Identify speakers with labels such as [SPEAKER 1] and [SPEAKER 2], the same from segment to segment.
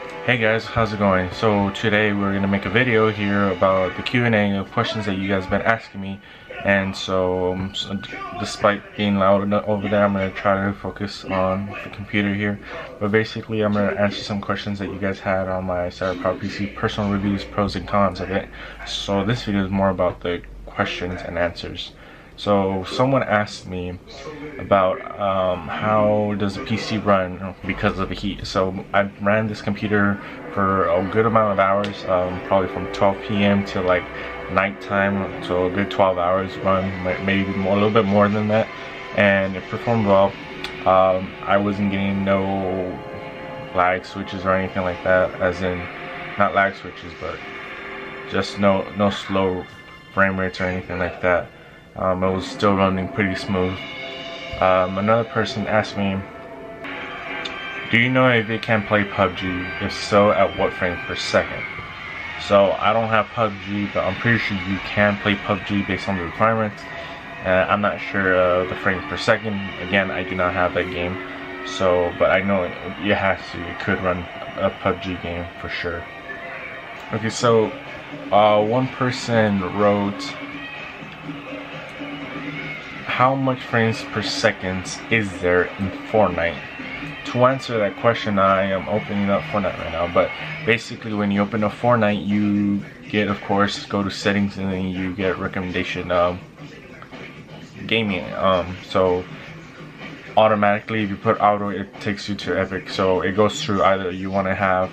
[SPEAKER 1] Hey guys, how's it going? So today we're gonna make a video here about the Q&A of questions that you guys have been asking me, and despite being loud over there, I'm gonna try to focus on the computer here. But basically, I'm gonna answer some questions that you guys had on my CyberPower PC personal reviews, pros and cons of it. So this video is more about the questions and answers. So someone asked me about how does the PC run because of the heat. So I ran this computer for a good amount of hours, probably from 12 p.m. to like nighttime, so a good 12 hours run, maybe more, a little bit more than that, and it performed well. I wasn't getting no lag switches or anything like that, as in not lag switches, but just no slow frame rates or anything like that. It was still running pretty smooth. Another person asked me, do you know if it can play PUBG? If so, at what frame per second? So I don't have PUBG, but I'm pretty sure you can play PUBG based on the requirements. I'm not sure the frame per second. Again, I do not have that game. So, but I know it could run a PUBG game for sure. Okay, so one person wrote, how much frames per second is there in Fortnite? To answer that question, I am opening up Fortnite right now, but basically when you open up Fortnite, you get, of course, go to settings, and then you get recommendation gaming. So automatically, if you put auto, it takes you to Epic. So it goes through either you want to have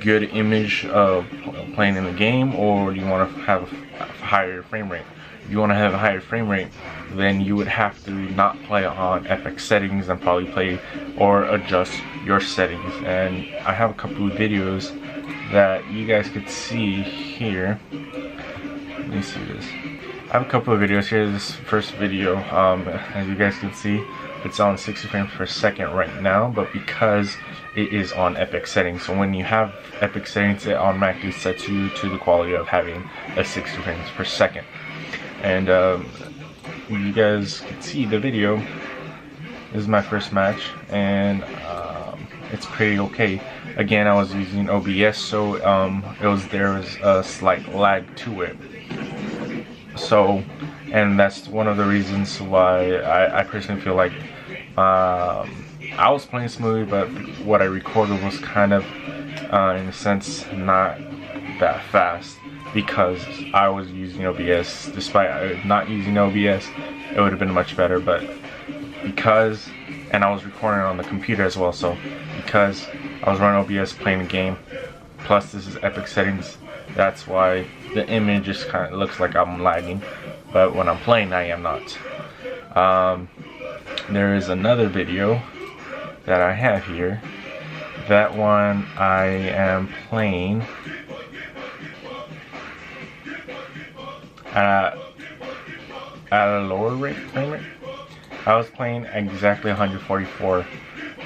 [SPEAKER 1] good image of playing in the game, or you want to have a higher frame rate. If you want to have a higher frame rate, then you would have to not play on Epic settings and probably play or adjust your settings. And I have a couple of videos that you guys could see here. Let me see this. I have a couple of videos here. This first video, as you guys can see, it's on 60 frames per second right now, but because it is on Epic settings, so when you have Epic settings, it automatically sets you to the quality of having a 60 frames per second. And you guys can see the video. This is my first match, and it's pretty okay. Again, I was using OBS, so there was a slight lag to it. So, and that's one of the reasons why I personally feel like I was playing smoothly, but what I recorded was kind of, in a sense, not that fast, because I was using OBS. Despite not using OBS, it would have been much better, but because, and I was recording on the computer as well, so because I was running OBS playing the game, plus this is Epic settings, that's why the image just kind of looks like I'm lagging, but when I'm playing, I am not. There is another video that I have here. That one I am playing at a lower frame rate. I was playing exactly 144.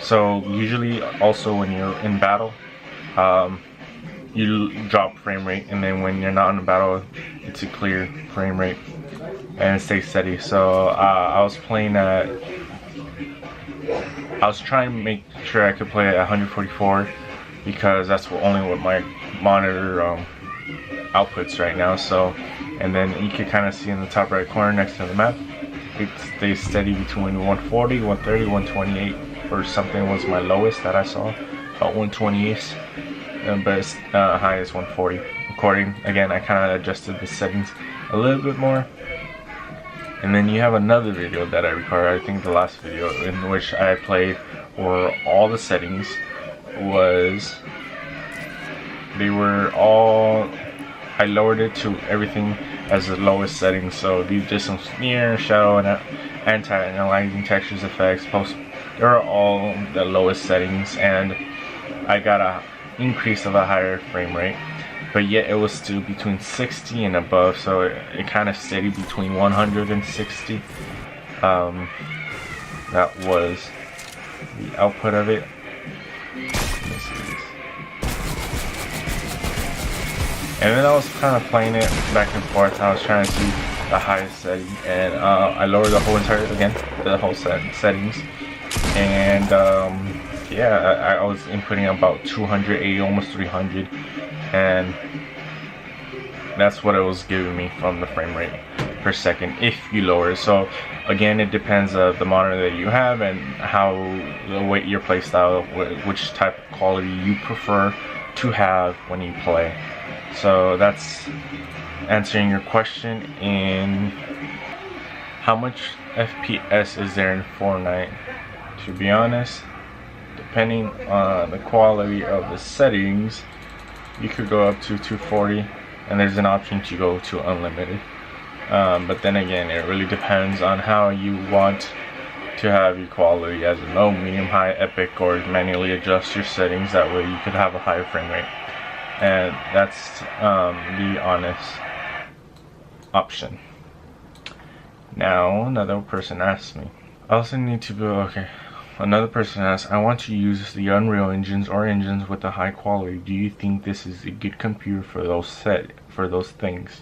[SPEAKER 1] So usually, also when you're in battle, you drop frame rate, and then when you're not in a battle, it's a clear frame rate and it stays steady. So I was playing at, I was trying to make sure I could play at 144 because that's only what my monitor outputs right now. So, and then you can kind of see in the top right corner next to the map, it stays steady between 140, 130, 128 or something was my lowest that I saw, about 128, but it's high as 140. According, again, I kind of adjusted the settings a little bit more. And then you have another video that I recorded, I think the last video, in which I played where all the settings was, they were all, I lowered it to everything as the lowest settings. So these just some smear, shadow, and anti-aliasing textures, effects, post, they're all the lowest settings, and I got a increase of a higher frame rate, but yet it was still between 60 and above, so it kind of stayed between 160. That was the output of it. Let me see this. And then I was kind of playing it back and forth. I was trying to see the highest setting, and I lowered the whole settings, and yeah, I was inputting about 280, almost 300, and that's what it was giving me from the frame rate per second if you lower it. So again, it depends the monitor that you have and how your play style, which type of quality you prefer to have when you play. So that's answering your question. In how much FPS is there in Fortnite? To be honest, depending on the quality of the settings, you could go up to 240, and there's an option to go to unlimited. But then again, it really depends on how you want to have your quality, as a low, medium, high, epic, or manually adjust your settings. That way you could have a higher frame rate, and that's the honest option. Now another person asked me, I also need to be okay. Another person asked, I want to use the Unreal engines or engines with a high quality. Do you think this is a good computer for those things?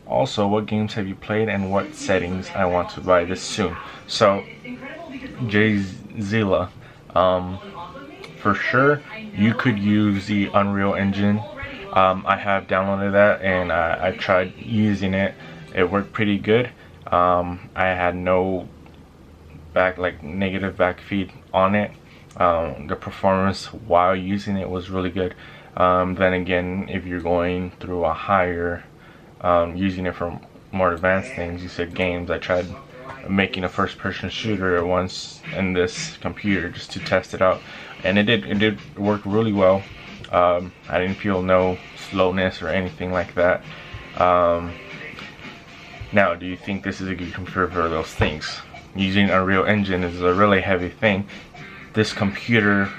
[SPEAKER 1] Also, what games have you played and what settings? I want to buy this soon. So, Zilla, for sure, you could use the Unreal Engine. I have downloaded that and I tried using it. It worked pretty good. I had no negative back feed on it. The performance while using it was really good. Then again, if you're going through a higher using it for more advanced things, you said games, I tried making a first-person shooter once in this computer just to test it out, and it did work really well. I didn't feel no slowness or anything like that. Now, do you think this is a good computer for those things? Using Unreal Engine is a really heavy thing. This computer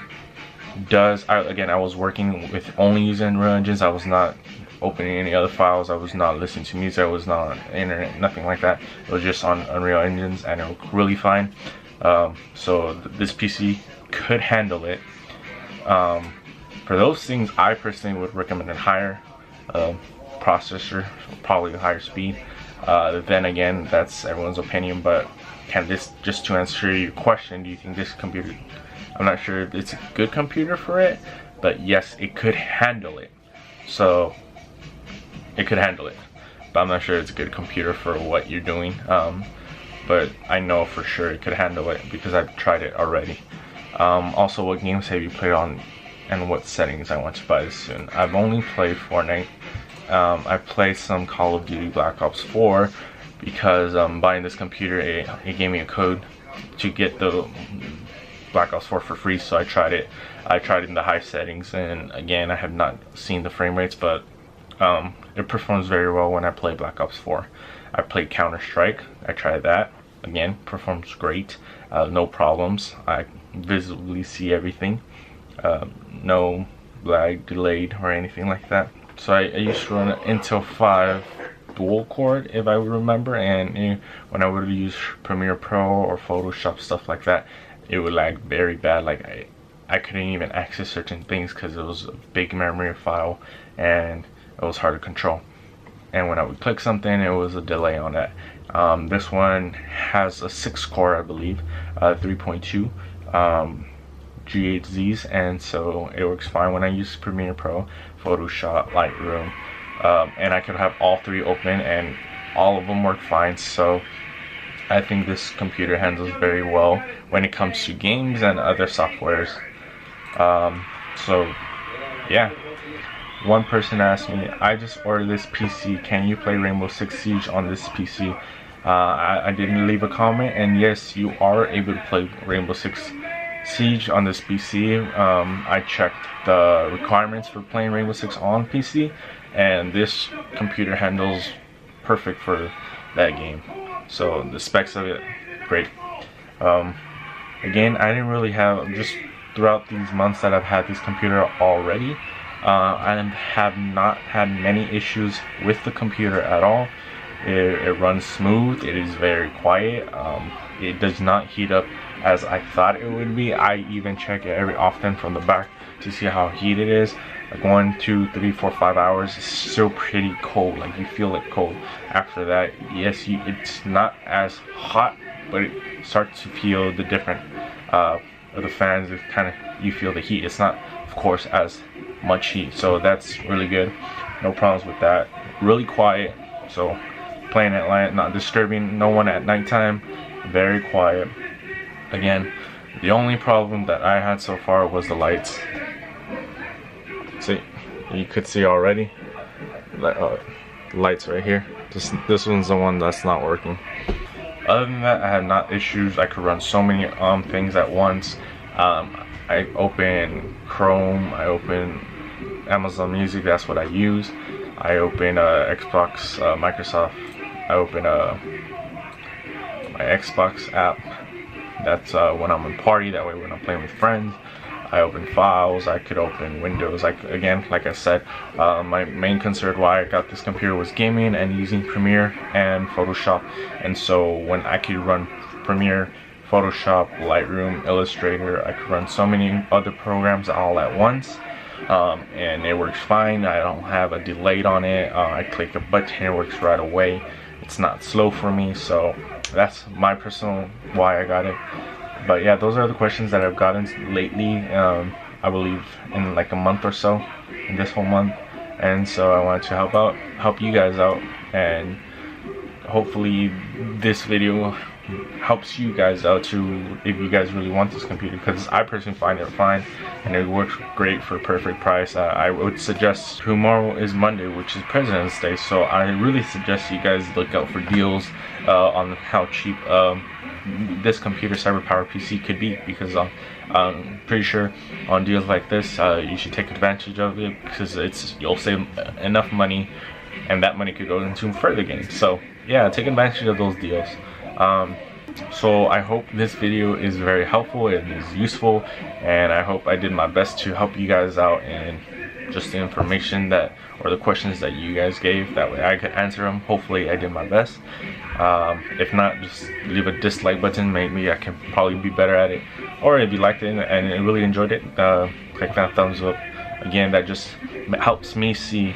[SPEAKER 1] does, again, I was working with only using Unreal Engines. I was not opening any other files. I was not listening to music. I was not on the internet, nothing like that. It was just on Unreal Engines, and it worked really fine. So this PC could handle it. For those things, I personally would recommend a higher processor, probably a higher speed. Then again, that's everyone's opinion, but just to answer your question, do you think this computer, I'm not sure if it's a good computer for it, but yes, it could handle it. So it could handle it, but I'm not sure it's a good computer for what you're doing. But I know for sure it could handle it because I've tried it already. Also, what games have you played on and what settings? I want to buy this soon. I've only played Fortnite. I played some Call of Duty Black Ops 4 because buying this computer, it gave me a code to get the Black Ops 4 for free, so I tried it. I tried it in the high settings, and again, I have not seen the frame rates, but it performs very well when I play Black Ops 4. I played Counter-Strike. I tried that. Again, performs great. No problems. I visibly see everything. No lag, delayed, or anything like that. So I used to run an Intel 5 dual core, if I remember, and when I would use Premiere Pro or Photoshop, stuff like that, it would lag very bad. Like I couldn't even access certain things because it was a big memory file and it was hard to control. And when I would click something, it was a delay on that. This one has a 6 core, I believe, 3.2 G8Zs, and so it works fine when I use Premiere Pro, Photoshop, Lightroom, and I could have all three open and all of them work fine. So I think this computer handles very well when it comes to games and other softwares. So yeah. One person asked me, I just ordered this PC, can you play Rainbow Six Siege on this PC? I didn't leave a comment, and yes, you are able to play Rainbow Six Siege on this PC. I checked the requirements for playing Rainbow Six on PC, and this computer handles perfect for that game. So the specs of it, great. Again, I didn't really have, just throughout these months that I've had this computer already, I have not had many issues with the computer at all. It runs smooth. It is very quiet. It does not heat up as I thought it would be. I even check it every often from the back to see how heated it is. Like 1, 2, 3, 4, 5 hours, it's still pretty cold. Like you feel it cold. After that, yes, it's not as hot, but it starts to feel the different of the fans, it kind of, you feel the heat. It's not, of course, as much heat, so that's really good. No problems with that. Really quiet, so playing at night, not disturbing no one at nighttime. Very quiet. Again, the only problem that I had so far was the lights. See, you could see already, lights right here. This one's the one that's not working. Other than that, I had not issues. I could run so many things at once. I open Chrome, I open Amazon Music, that's what I use. I open Xbox, Microsoft. I open my Xbox app. That's when I'm in party, that way when I'm playing with friends. I open files, I could open Windows. Again, like I said, my main concern why I got this computer was gaming and using Premiere and Photoshop. And so when I could run Premiere, Photoshop, Lightroom, Illustrator, I could run so many other programs all at once. And it works fine. I don't have a delay on it. I click a button, it works right away. It's not slow for me, so that's my personal why I got it. But yeah, those are the questions that I've gotten lately, I believe in like a month or so, in this whole month. And so I wanted to help you guys out, and hopefully this video helps you guys out too, if you guys really want this computer, because I personally find it fine and it works great for a perfect price. I would suggest, tomorrow is Monday, which is President's Day, so I really suggest you guys look out for deals on how cheap this computer CyberPower PC could be, because I'm pretty sure on deals like this you should take advantage of it, because you'll save enough money and that money could go into further games. So yeah, take advantage of those deals. So I hope this video is very helpful and is useful, and I hope I did my best to help you guys out, and just the information that, or the questions that you guys gave, that way I could answer them. Hopefully I did my best. If not, just leave a dislike button, maybe I can probably be better at it. Or if you liked it and really enjoyed it, click that thumbs up. Again, that just helps me see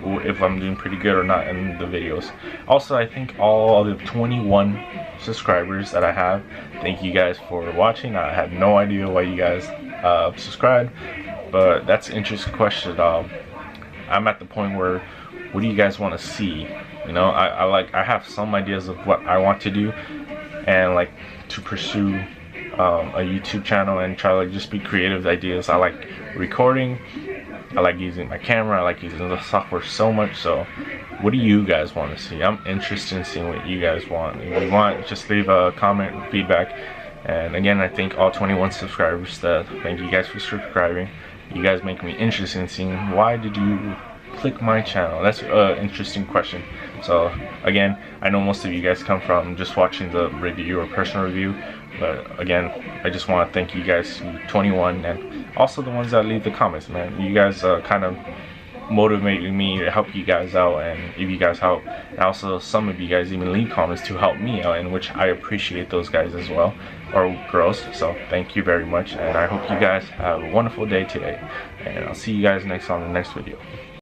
[SPEAKER 1] if I'm doing pretty good or not in the videos. Also, I think all of the 21 subscribers that I have, thank you guys for watching. I had no idea why you guys subscribed, but that's an interesting question. I'm at the point where, what do you guys want to see? You know, I have some ideas of what I want to do, and like to pursue a YouTube channel and try to like just be creative ideas. I like recording, I like using my camera, I like using the software so much. So what do you guys want to see? I'm interested in seeing what you guys want. If you want, just leave a comment, feedback. And again, I thank all 21 subscribers. Thank you guys for subscribing. You guys make me interested in seeing, why did you click my channel? That's an interesting question. So again, I know most of you guys come from just watching the review or personal review, but again, I just want to thank you guys, 21, and also the ones that leave the comments, man. You guys kind of motivate me to help you guys out, and if you guys help, and also some of you guys even leave comments to help me out, in which I appreciate those guys as well, or girls. So thank you very much, and I hope you guys have a wonderful day today, and I'll see you guys on the next video.